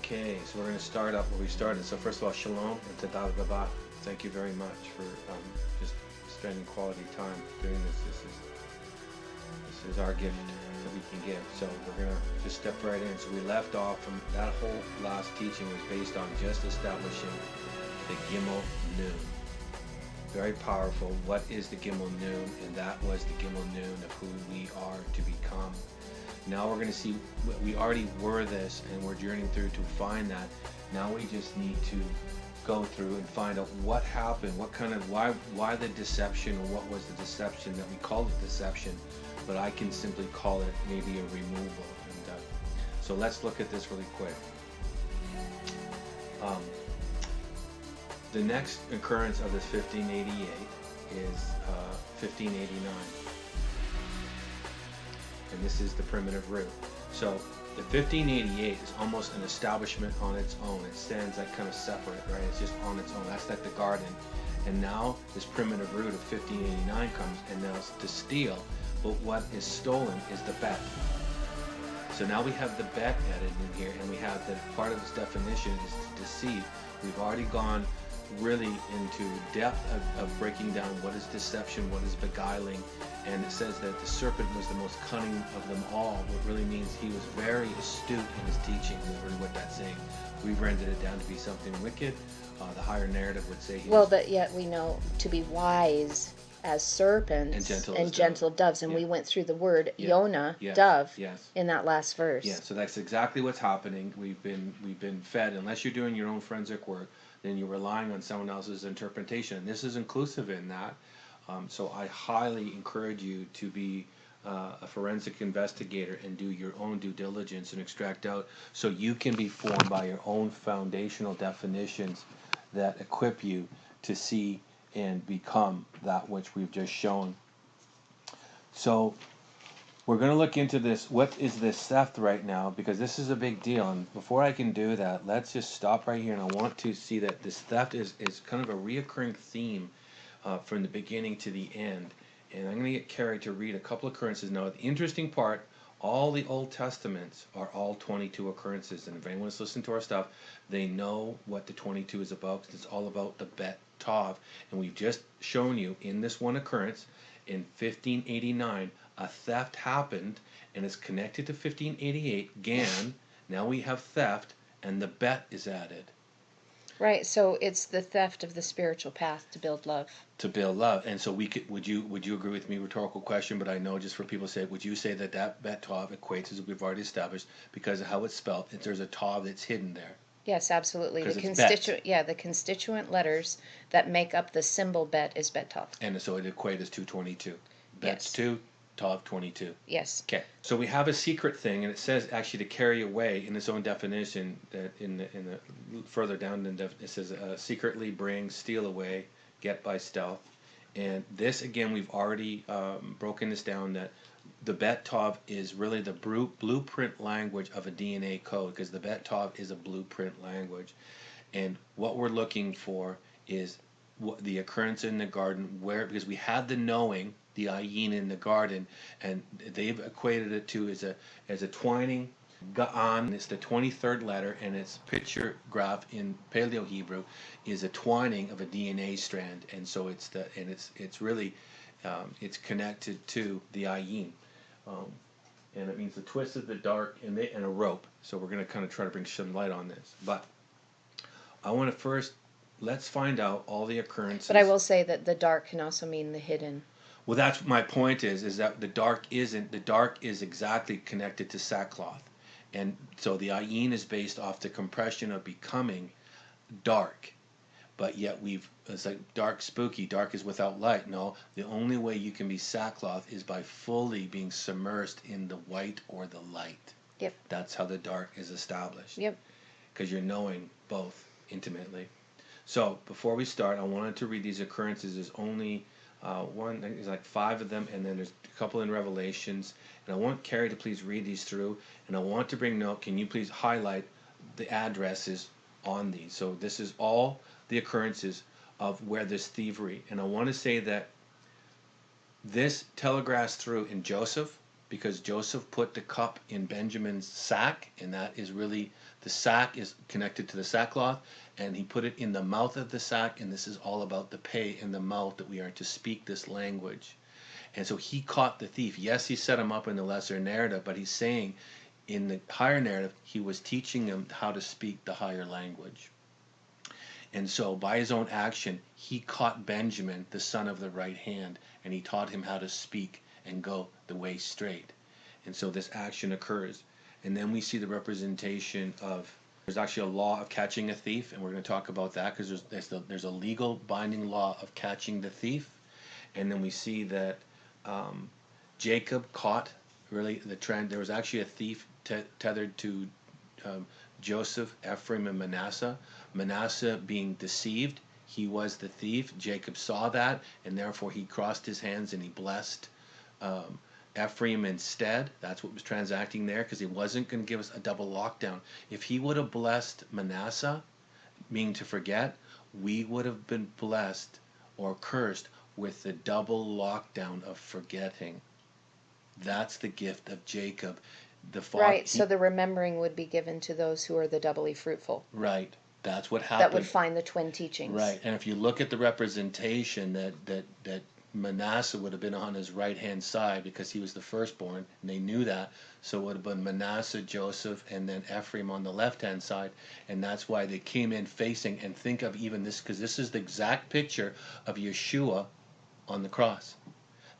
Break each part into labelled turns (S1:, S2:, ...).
S1: Okay, so we're going to start up where we started. So first of all, shalom and todah rabah. Thank you very much for just spending quality time doing this. This is our gift that we can give. So we're going to just step right in. So we left off from that whole last teaching was based on just establishing the Gimel Noon. Very powerful. What is the Gimel Noon? And that was the Gimel Noon of who we are to become. Now we're going to see, we already were this, and we're journeying through to find that. Now we just need to go through and find out what happened, what kind of, why the deception, or what was the deception that we called it deception, but I can simply call it maybe a removal. And so let's look at this really quick. The next occurrence of this 1588 is 1589. And this is the primitive root. So the 1588 is almost an establishment on its own. It stands like kind of separate, right? It's just on its own. That's like the garden. And now this primitive root of 1589 comes, and now it's to steal. But what is stolen is the bet. So now we have the bet added in here, and we have that part of its definition is to deceive. We've already gone really into depth of breaking down what is deception, what is beguiling, and it says that the serpent was the most cunning of them all, what really means he was very astute in his teaching, is really what that's saying. We've rendered it down to be something wicked. The higher narrative would say he was,
S2: but yet we know to be wise as serpents
S1: and
S2: gentle doves, and
S1: yeah.
S2: we went through the word
S1: Yeah.
S2: Yonah,
S1: Yes.
S2: dove,
S1: Yes.
S2: in that last verse.
S1: Yeah, so that's exactly what's happening. We've been fed. Unless you're doing your own forensic work, then you're relying on someone else's interpretation. And this is inclusive in that. So I highly encourage you to be a forensic investigator and do your own due diligence and extract out, so you can be formed by your own foundational definitions that equip you to see and become that which we've just shown. So we're going to look into this. What is this theft right now? Because this is a big deal. And before I can do that, let's just stop right here. And I want to see that this theft is kind of a reoccurring theme from the beginning to the end. And I'm going to get Carrie to read a couple occurrences. Now, the interesting part, all the Old Testaments are all 22 occurrences. And if anyone's listened to our stuff, they know what the 22 is about. It's all about the Bet Tov. And we've just shown you in this one occurrence in 1589, a theft happened, and it's connected to 1588, Gan. Now we have theft, and the bet is added.
S2: Right, so it's the theft of the spiritual path to build love. To
S1: build love. And so we could, would you agree with me, rhetorical question, but I know just for people to say, would you say that bet tov equates, as we've already established, because of how it's spelled, there's a tov that's hidden there?
S2: Yes, absolutely. The constituent letters that make up the symbol bet is bet tov.
S1: And so it equates as 222. Bet's 2, tov 22.
S2: Yes.
S1: Okay. So we have a secret thing, and it says actually to carry away in its own definition. That in the further down it says secretly bring, steal away, get by stealth. And this again, we've already broken this down, that the Bet Tov is really the blueprint language of a DNA code, because the Bet Tov is a blueprint language. And what we're looking for is the occurrence in the garden, because we had the knowing, the ayin in the garden, and they've equated it to as a twining. Ga'an, it's the 23rd letter, and its picture graph in Paleo Hebrew is a twining of a DNA strand, and so it's really it's connected to the ayin, and it means the twist of the dark and a rope. So we're going to kind of try to bring some light on this, but I want to first let's find out all the occurrences.
S2: But I will say that the dark can also mean the hidden.
S1: Well, that's my point is that the dark is exactly connected to sackcloth. And so the ayin is based off the compression of becoming dark. But yet it's like dark, spooky, dark is without light. No, the only way you can be sackcloth is by fully being submersed in the white or the light.
S2: Yep.
S1: That's how the dark is established.
S2: Yep. Because
S1: you're knowing both intimately. So before we start, I wanted to read these occurrences. There's only there's like 5 of them, and then there's a couple in Revelations. And I want Carrie to please read these through, and I want to bring note. Can you please highlight the addresses on these? So this is all the occurrences of where there's thievery. And I want to say that this telegraphs through in Joseph, because Joseph put the cup in Benjamin's sack, and that is really, the sack is connected to the sackcloth, and he put it in the mouth of the sack, and this is all about the pay in the mouth, that we are to speak this language. And so he caught the thief. Yes, he set him up in the lesser narrative, but he's saying in the higher narrative, he was teaching him how to speak the higher language. And so by his own action, he caught Benjamin, the son of the right hand, and he taught him how to speak and go the way straight. And so this action occurs. And then we see the representation of, there's actually a law of catching a thief, and we're going to talk about that, because there's a legal binding law of catching the thief. And then we see that Jacob caught, really, the trend. There was actually a thief tethered to Joseph, Ephraim, and Manasseh. Manasseh being deceived, he was the thief. Jacob saw that, and therefore he crossed his hands and he blessed Ephraim instead. That's what was transacting there, because he wasn't going to give us a double lockdown. If he would have blessed Manasseh, meaning to forget, we would have been blessed or cursed with the double lockdown of forgetting. That's the gift of Jacob.
S2: Right, so the remembering would be given to those who are the doubly fruitful.
S1: Right. That's what happened.
S2: That would find the twin teachings.
S1: Right. And if you look at the representation, that Manasseh would have been on his right-hand side because he was the firstborn, and they knew that. So it would have been Manasseh, Joseph, and then Ephraim on the left-hand side. And that's why they came in facing, and think of even this, because this is the exact picture of Yeshua on the cross.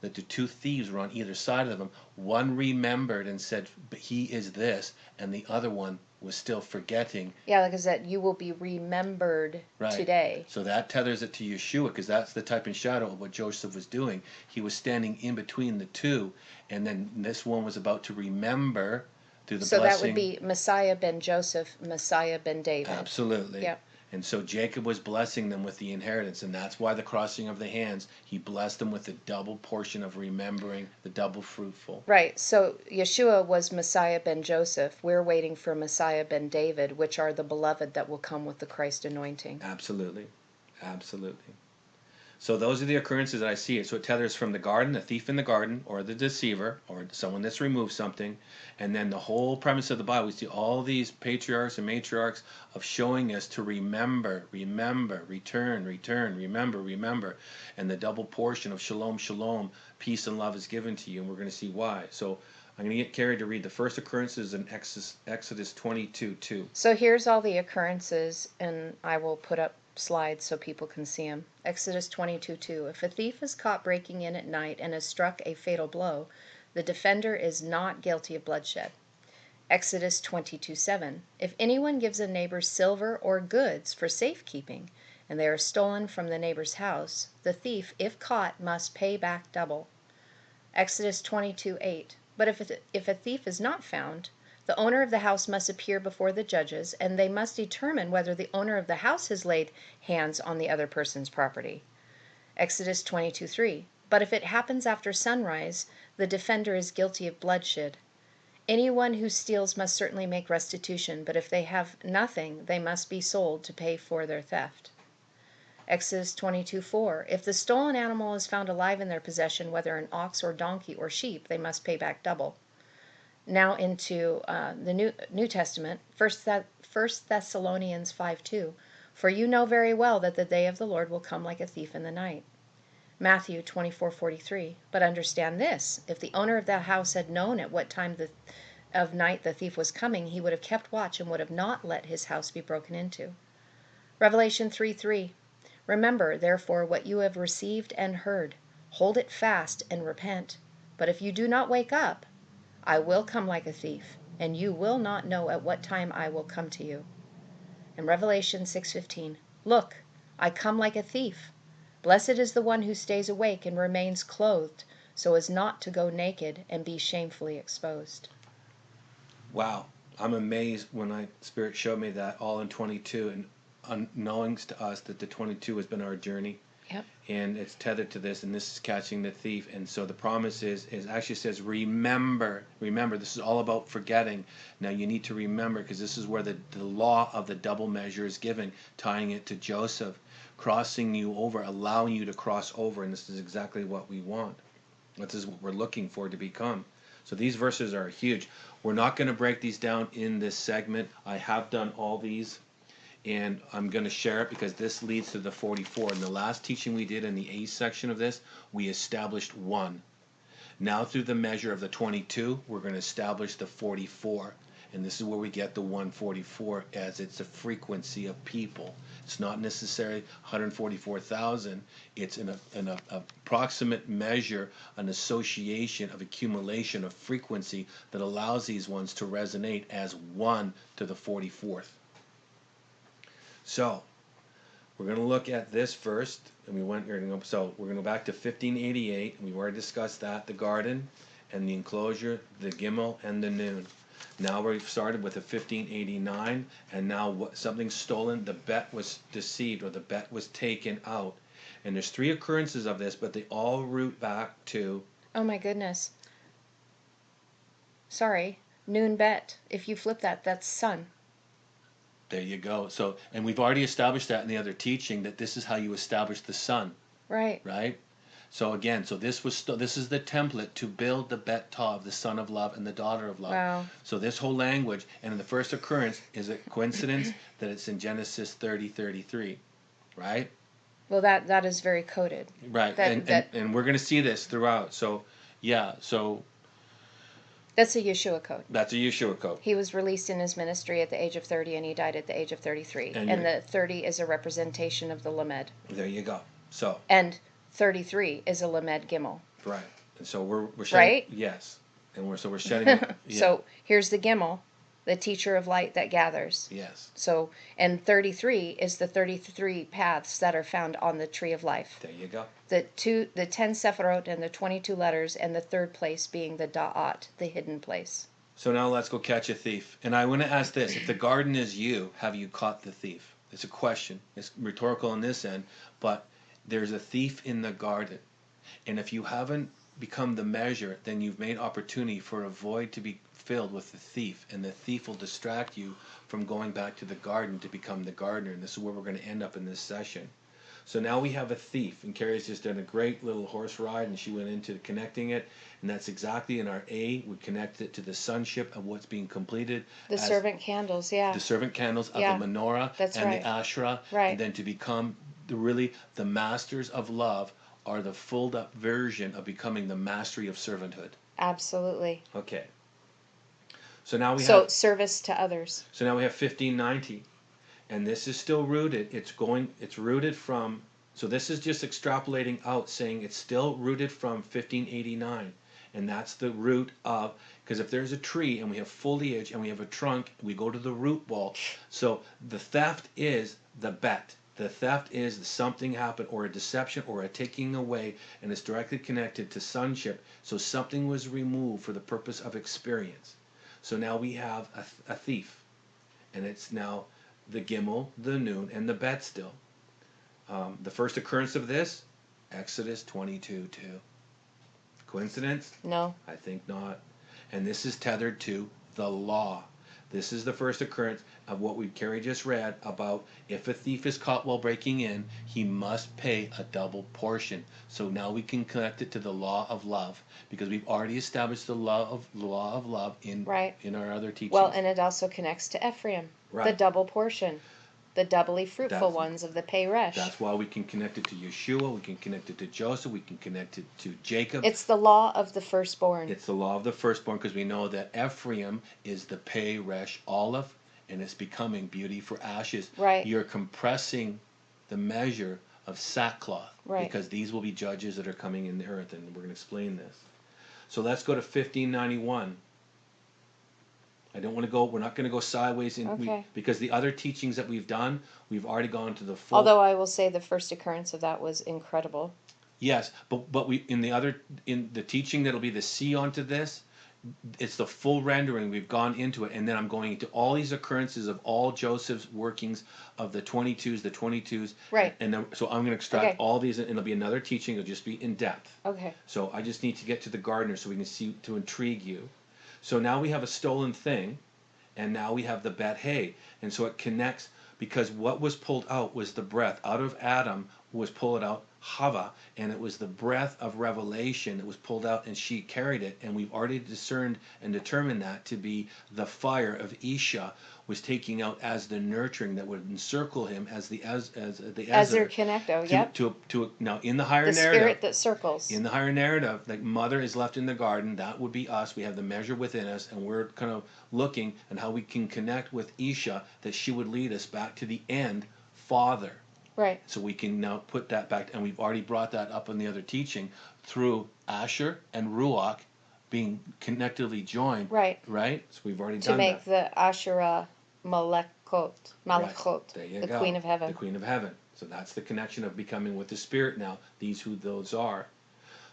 S1: That the two thieves were on either side of him. One remembered and said, "But he is this," and the other one was still forgetting.
S2: Yeah, because that you will be remembered today.
S1: So that tethers it to Yeshua, because that's the type and shadow of what Joseph was doing. He was standing in between the two, and then this one was about to remember through the blessing.
S2: So that would be Messiah ben Joseph, Messiah ben David.
S1: Absolutely.
S2: Yep.
S1: And so Jacob was blessing them with the inheritance, and that's why the crossing of the hands, he blessed them with the double portion of remembering, the double fruitful.
S2: Right, so Yeshua was Messiah ben Joseph. We're waiting for Messiah ben David, which are the beloved that will come with the Christ anointing.
S1: Absolutely. Absolutely. So those are the occurrences that I see. So it tethers from the garden, the thief in the garden, or the deceiver, or someone that's removed something. And then the whole premise of the Bible, we see all these patriarchs and matriarchs of showing us to remember, return, remember. And the double portion of shalom, shalom, peace and love is given to you. And we're going to see why. So I'm going to get Carrie to read the first occurrences in Exodus 22:2.
S2: So here's all the occurrences, and I will put up slides so people can see them. Exodus 22:2. If a thief is caught breaking in at night and has struck a fatal blow, the defender is not guilty of bloodshed. Exodus 22:7. If anyone gives a neighbor silver or goods for safekeeping, and they are stolen from the neighbor's house, the thief, if caught, must pay back double. Exodus 22:8. But if a thief is not found, the owner of the house must appear before the judges, and they must determine whether the owner of the house has laid hands on the other person's property. Exodus 22:3. But if it happens after sunrise, the defender is guilty of bloodshed. Anyone who steals must certainly make restitution, but if they have nothing, they must be sold to pay for their theft. Exodus 22:4. If the stolen animal is found alive in their possession, whether an ox or donkey or sheep, they must pay back double. Now into the New Testament, 1 Thessalonians 5:2. For you know very well that the day of the Lord will come like a thief in the night. Matthew 24:43. But understand this, if the owner of the house had known at what time of night the thief was coming, he would have kept watch and would have not let his house be broken into. Revelation 3:3. Remember, therefore, what you have received and heard. Hold it fast and repent. But if you do not wake up, I will come like a thief, and you will not know at what time I will come to you. And Revelation 6:15. Look, I come like a thief. Blessed is the one who stays awake and remains clothed, so as not to go naked and be shamefully exposed.
S1: Wow. I'm amazed when Spirit showed me that all in 22, and unknowns to us that the 22 has been our journey.
S2: Yep.
S1: And it's tethered to this, and this is catching the thief. And so the promise is actually says, remember. This is all about forgetting. Now you need to remember, because this is where the law of the double measure is given, tying it to Joseph, crossing you over, allowing you to cross over. And this is exactly what we want. This is what we're looking for to become. So these verses are huge. We're not going to break these down in this segment. I have done all these, and I'm going to share it because this leads to the 44. In the last teaching we did in the A section of this, we established 1. Now through the measure of the 22, we're going to establish the 44. And this is where we get the 144, as it's a frequency of people. It's not necessarily 144,000. It's an approximate measure, an association of accumulation of frequency that allows these ones to resonate as 1 to the 44th. So we're going to look at this first, and we're going to go back to 1588, and we've already discussed that, the garden and the enclosure, the gimel and the noon. Now we've started with a 1589, and now something's stolen. The bet was deceived, or the bet was taken out. And there's 3 occurrences of this, but they all root back to...
S2: Oh my goodness. Sorry. Noon bet. If you flip that, that's sun.
S1: There you go. So, and we've already established that in the other teaching, that this is how you establish the sun.
S2: Right.
S1: Right? So again, this is the template to build the Bet Tav, the son of love and the daughter of love.
S2: Wow.
S1: So this whole language, and in the first occurrence, is it coincidence that it's in Genesis 30:33, right?
S2: Well, that is very coded.
S1: Right, and we're going to see this throughout. So, yeah, so
S2: that's a Yeshua code.
S1: That's a Yeshua code.
S2: He was released in his ministry at the age of 30, and he died at the age of 33. And the 30 is a representation of the Lamed.
S1: There you go. So.
S2: And 33 is a Lamed Gimel.
S1: Right. And so we're shedding,
S2: right?
S1: Yes. And we're shedding it. Yeah.
S2: So here's the Gimel, the teacher of light that gathers.
S1: Yes.
S2: So, and 33 is the 33 paths that are found on the tree of life.
S1: There you go.
S2: The 10 Sephirot and the 22 letters, and the third place being the Da'at, the hidden place.
S1: So now let's go catch a thief. And I want to ask this: if the garden is you, have you caught the thief? It's a question. It's rhetorical on this end, but there's a thief in the garden. And if you haven't become the measure, then you've made opportunity for a void to be filled with the thief. And the thief will distract you from going back to the garden to become the gardener. And this is where we're going to end up in this session. So now we have a thief. And Carrie's just done a great little horse ride, and she went into connecting it. And that's exactly in our A. We connect it to the sonship of what's being completed.
S2: The servant candles, yeah.
S1: The servant candles of the menorah and the Asherah.
S2: Right.
S1: And then to become the masters of love are the fulled up version of becoming the mastery of servanthood.
S2: Absolutely.
S1: Okay. So now we have
S2: service to others.
S1: So now we have 1590, and this is still rooted. It's rooted from. So this is just extrapolating out, saying it's still rooted from 1589, and that's the root of. Because if there's a tree and we have foliage and we have a trunk, we go to the root ball. So the theft is the bet. The theft is something happened, or a deception, or a taking away, and it's directly connected to sonship. So something was removed for the purpose of experience. So now we have a thief, and it's now the gimel, the noon, and the bet still. The first occurrence of this, Exodus 22:2. Coincidence?
S2: No.
S1: I think not. And this is tethered to the law. This is the first occurrence of what Carrie just read about if a thief is caught while breaking in, he must pay a double portion. So now we can connect it to the law of love, because we've already established the law of love in our other teachings.
S2: Well, and it also connects to Ephraim, the double portion, the doubly fruitful ones of the Peresh.
S1: That's why we can connect it to Yeshua, we can connect it to Joseph, we can connect it to Jacob.
S2: It's the law of the firstborn.
S1: It's the law of the firstborn, because we know that Ephraim is the Peresh olive, and it's becoming beauty for ashes.
S2: Right.
S1: You're compressing the measure of sackcloth,
S2: right,
S1: because these will be judges that are coming in the earth, and we're going to explain this. So let's go to 1591. We're not going to go sideways because the other teachings that we've done, we've already gone to the full.
S2: Although I will say the first occurrence of that was incredible.
S1: Yes, but we in the teaching that'll be the C onto this, it's the full rendering. We've gone into it, and then I'm going into all these occurrences of all Joseph's workings of the 22s.
S2: Right.
S1: And then, so I'm going to extract all these, and it'll be another teaching. It'll just be in depth.
S2: Okay.
S1: So I just need to get to the gardener so we can see, to intrigue you. So now we have a stolen thing, and now we have the bet hay. And so it connects, because what was pulled out was the breath. Out of Adam was pulled out Hava, and it was the breath of revelation that was pulled out, and she carried it, and we've already discerned and determined that to be the fire of Isha was taking out as the nurturing that would encircle him as the
S2: Ezer Connecto, yep.
S1: To now in the higher
S2: The
S1: narrative,
S2: spirit that circles.
S1: in the higher narrative, like mother is left in the garden, that would be us. We have the measure within us, and we're kind of looking at how we can connect with Isha, that she would lead us back to the end, father.
S2: Right.
S1: So we can now put that back, and we've already brought that up in the other teaching through Asher and Ruach being connectively joined.
S2: Right.
S1: Right? So we've already
S2: To
S1: done
S2: make
S1: that.
S2: the Asherah Malachot,
S1: Right. There you
S2: the
S1: go.
S2: Queen of Heaven.
S1: The Queen of Heaven. So that's the connection of becoming with the Spirit now. These who those are.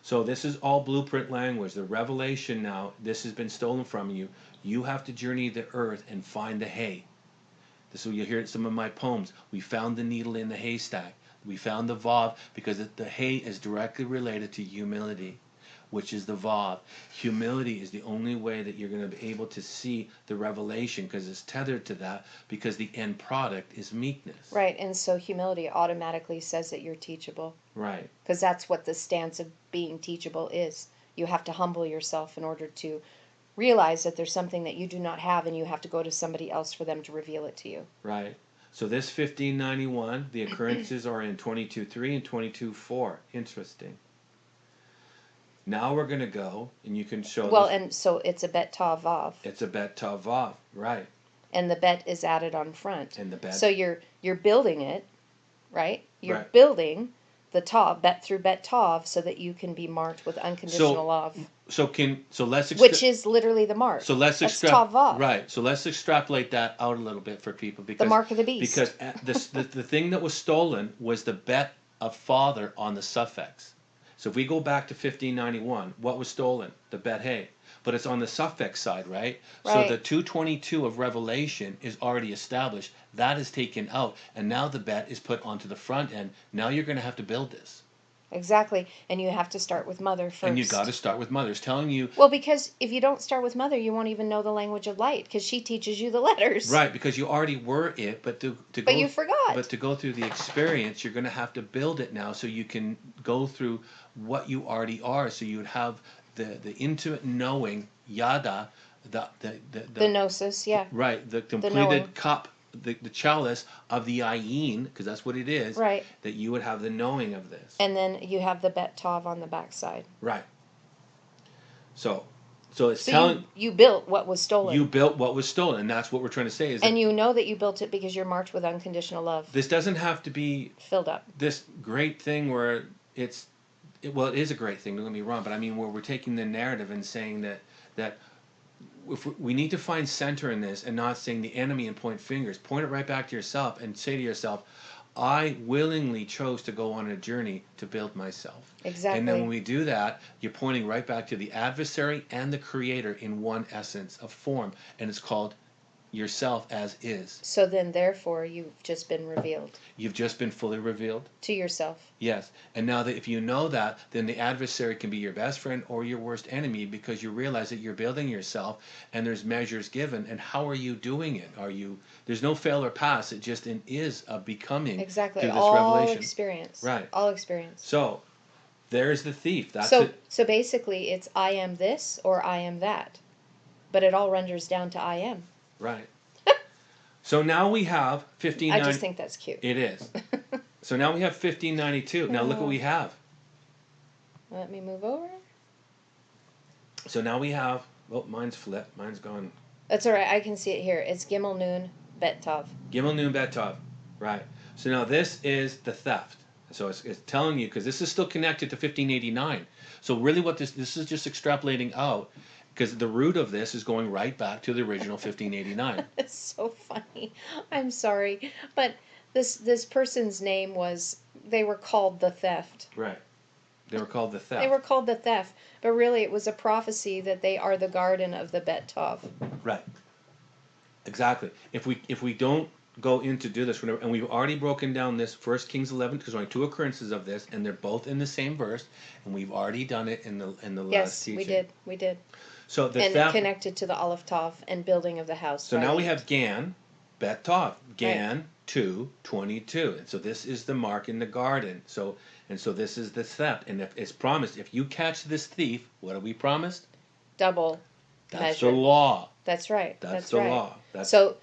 S1: So this is all blueprint language. The revelation now, this has been stolen from you. You have to journey the earth and find the hay. This is what you hear in some of my poems. We found the needle in the haystack. We found the Vav because the hay is directly related to humility, which is the Vav. Humility is the only way that you're going to be able to see the revelation, because it's tethered to that, because the end product is meekness.
S2: Right, and so humility automatically says that you're teachable.
S1: Right.
S2: Because that's what the stance of being teachable is. You have to humble yourself in order to realize that there's something that you do not have, and you have to go to somebody else for them to reveal it to you.
S1: Right. So this 1591, the occurrences are in 22.3 and 22.4. Interesting. Now we're going to go, and you can show
S2: Well,
S1: this.
S2: and so it's a bet tav vav.
S1: It's a bet tav vav, right?
S2: And the bet is added on front.
S1: And the bet.
S2: So you're building it, right? You're
S1: Right.
S2: building the tav, bet through bet tav, so that you can be marked with unconditional love.
S1: So let's
S2: Which is literally the mark.
S1: So let's
S2: That's tav vav.
S1: Right. So let's extrapolate that out a little bit for people, because
S2: The mark of the beast.
S1: Because the thing that was stolen was the bet of father on the suffix. So if we go back to 1591, what was stolen? The bet hay. But it's on the suffix side, right?
S2: Right.
S1: So the 222 of Revelation is already established. That is taken out, and now the bet is put onto the front end. Now you're going to have to build this.
S2: Exactly. And you have to start with mother first.
S1: And you got to start with mother. It's telling you.
S2: Well, because if you don't start with mother, you won't even know the language of light, because she teaches you the letters.
S1: Right, because you already were it, but
S2: But you forgot.
S1: But to go through the experience, you're going to have to build it now, so you can go through what you already are. So you would have the intimate knowing, yada,
S2: The gnosis, yeah.
S1: right, the
S2: knowing.
S1: completed cup, the chalice of the ayin, because that's what it is.
S2: Right.
S1: That you would have the knowing of this.
S2: And then you have the bet tav on the backside.
S1: Right. So it's
S2: So
S1: telling
S2: you built what was stolen.
S1: you built what was stolen, and that's what we're trying to say.
S2: And you know that you built it because you're marked with unconditional love.
S1: This doesn't have to be
S2: Filled up.
S1: this great thing where it is a great thing, don't get me wrong, but I mean where we're taking the narrative and saying that if we need to find center in this, and not saying the enemy and point fingers. Point it right back to yourself and say to yourself, I willingly chose to go on a journey to build myself.
S2: Exactly.
S1: And then when we do that, you're pointing right back to the adversary and the creator in one essence of form, and it's called yourself as is.
S2: So then, therefore, you've just been revealed
S1: You've just been fully revealed.
S2: to yourself.
S1: Yes. And now that if you know that, then the adversary can be your best friend or your worst enemy, because you realize that you're building yourself and there's measures given. And how are you doing it? There's no fail or pass. It just is a becoming
S2: Exactly.
S1: through this
S2: All
S1: revelation.
S2: experience.
S1: Right.
S2: All experience.
S1: So there's the thief. That's
S2: So
S1: it.
S2: so basically, it's I am this or I am that, but it all renders down to I am.
S1: Right. So now we have 1590.
S2: I just think that's cute.
S1: It is. So now we have 1592. Now look what we have.
S2: Let me move over.
S1: So now we have. Oh, mine's flipped. Mine's gone.
S2: That's all right. I can see it here. It's Gimel Noon Bet Tav.
S1: Gimel Nun Bet Tav. Right. So now this is the theft. So it's telling you, because this is still connected to 1589. So really what this is just extrapolating out, because the root of this is going right back to the original 1589.
S2: It's so funny. I'm sorry, but this person's name was, they were called the theft.
S1: Right. They were called the theft.
S2: They were called the theft, but really it was a prophecy that they are the garden of the Bet Tav.
S1: Right. Exactly. If we don't go in to do this, and we've already broken down this 1 Kings 11, because there's only two occurrences of this, and they're both in the same verse, and we've already done it in the last teaching.
S2: Yes, we did.
S1: So the
S2: And
S1: theft
S2: connected to the Aleph Tav and building of the house.
S1: So
S2: right?
S1: now we have Gan, Bet Tav, Gan 2:22, and so this is the mark in the garden. So And so this is the theft. And if it's promised, if you catch this thief, what are we promised?
S2: Double
S1: That's
S2: measure.
S1: the law.
S2: That's right.
S1: That's the
S2: right.
S1: law. That's
S2: So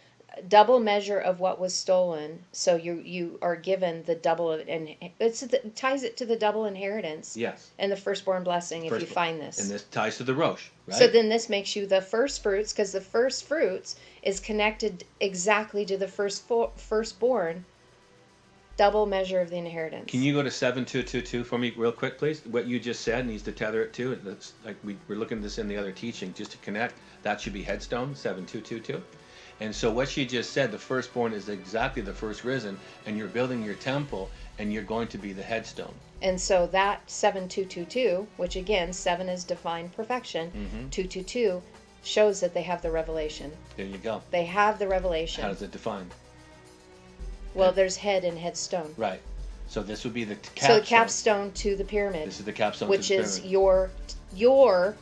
S2: double measure of what was stolen. So you are given the double, and it ties it to the double inheritance.
S1: yes.
S2: And the firstborn blessing if you
S1: Firstborn.
S2: find this.
S1: And this ties to the Rosh, right?
S2: So then this makes you the first fruits, because the first fruits is connected exactly to the firstborn. Double measure of the inheritance.
S1: Can you go to 7222 for me real quick, please? What you just said needs to tether it to. It's like we're looking at this in the other teaching just to connect. That should be headstone 7222. And so what she just said, the firstborn is exactly the first risen, and you're building your temple, and you're going to be the headstone.
S2: And so that 7222, which again 7 is divine perfection, 222 shows that they have the revelation.
S1: There you go.
S2: They have the revelation.
S1: How does it define?
S2: Well, there's head and headstone.
S1: Right. So this would be the capstone.
S2: So the capstone to the pyramid.
S1: This is the capstone
S2: which
S1: to the
S2: is
S1: pyramid.
S2: your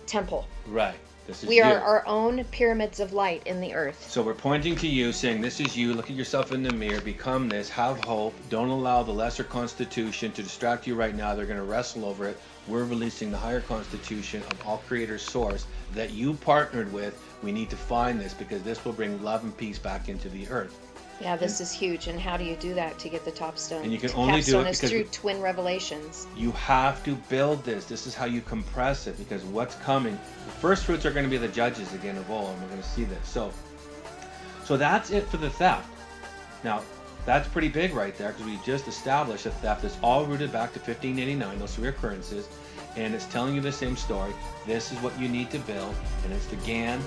S2: temple.
S1: Right. This is
S2: We
S1: you.
S2: are our own pyramids of light in the earth.
S1: So we're pointing to you, saying, this is you. Look at yourself in the mirror. Become this. Have hope. Don't allow the lesser constitution to distract you right now. They're going to wrestle over it. We're releasing the higher constitution of all creator's source that you partnered with. We need to find this because this will bring love and peace back into the earth.
S2: Yeah, this is huge. And how do you do that to get the top stone?
S1: And you can only do it
S2: Capstone is
S1: because
S2: through twin revelations.
S1: you have to build this. This is how you compress it, because what's coming, the first fruits are going to be the judges again of all, and we're going to see this. So that's it for the theft. Now, that's pretty big right there, because we just established a theft that's all rooted back to 1589, those three occurrences, and it's telling you the same story. This is what you need to build, and it's the GAN,